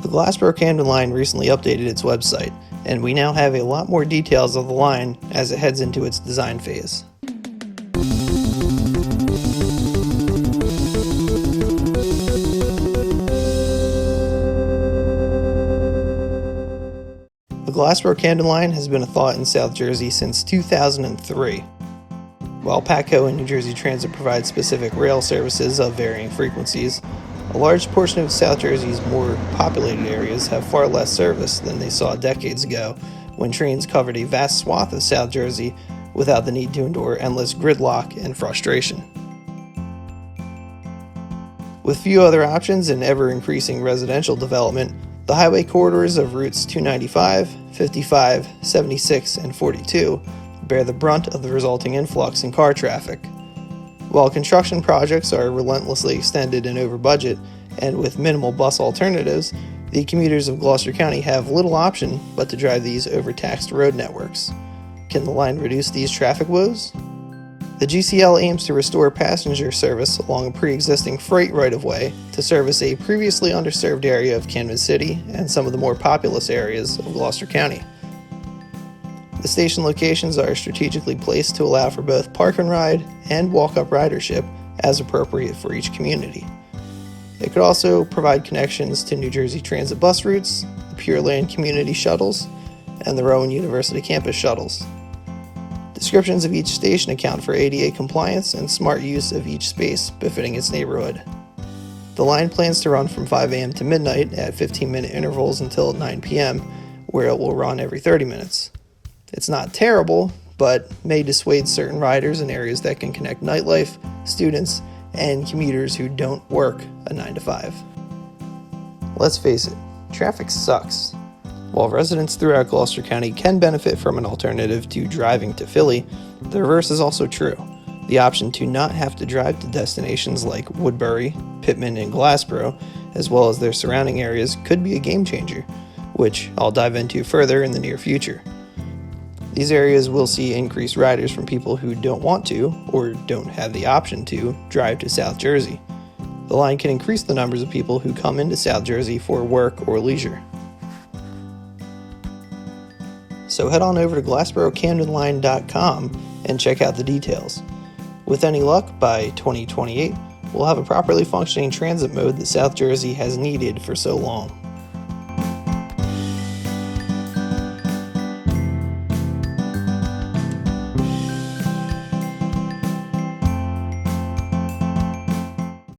The Glassboro-Camden Line recently updated its website, and we now have a lot more details of the line as it heads into its design phase. The Glassboro-Camden Line has been a thought in South Jersey since 2003. While PATCO and New Jersey Transit provide specific rail services of varying frequencies, a large portion of South Jersey's more populated areas have far less service than they saw decades ago when trains covered a vast swath of South Jersey without the need to endure endless gridlock and frustration. With few other options and ever-increasing residential development, the highway corridors of routes 295, 55, 76, and 42 bear the brunt of the resulting influx in car traffic. While construction projects are relentlessly extended and over budget, and with minimal bus alternatives, the commuters of Gloucester County have little option but to drive these overtaxed road networks. Can the line reduce these traffic woes? The GCL aims to restore passenger service along a pre-existing freight right-of-way to service a previously underserved area of Camden City and some of the more populous areas of Gloucester County. The station locations are strategically placed to allow for both park and ride and walk-up ridership as appropriate for each community. It could also provide connections to New Jersey Transit bus routes, the Pure Land community shuttles, and the Rowan University campus shuttles. Descriptions of each station account for ADA compliance and smart use of each space befitting its neighborhood. The line plans to run from 5 a.m. to midnight at 15-minute intervals until 9 p.m., where it will run every 30 minutes. It's not terrible, but may dissuade certain riders in areas that can connect nightlife, students, and commuters who don't work a 9 to 5. Let's face it, traffic sucks. While residents throughout Gloucester County can benefit from an alternative to driving to Philly, the reverse is also true. The option to not have to drive to destinations like Woodbury, Pittman, and Glassboro, as well as their surrounding areas, could be a game changer, which I'll dive into further in the near future. These areas will see increased riders from people who don't want to, or don't have the option to, drive to South Jersey. The line can increase the numbers of people who come into South Jersey for work or leisure. So head on over to GlassboroCamdenLine.com and check out the details. With any luck, by 2028, we'll have a properly functioning transit mode that South Jersey has needed for so long.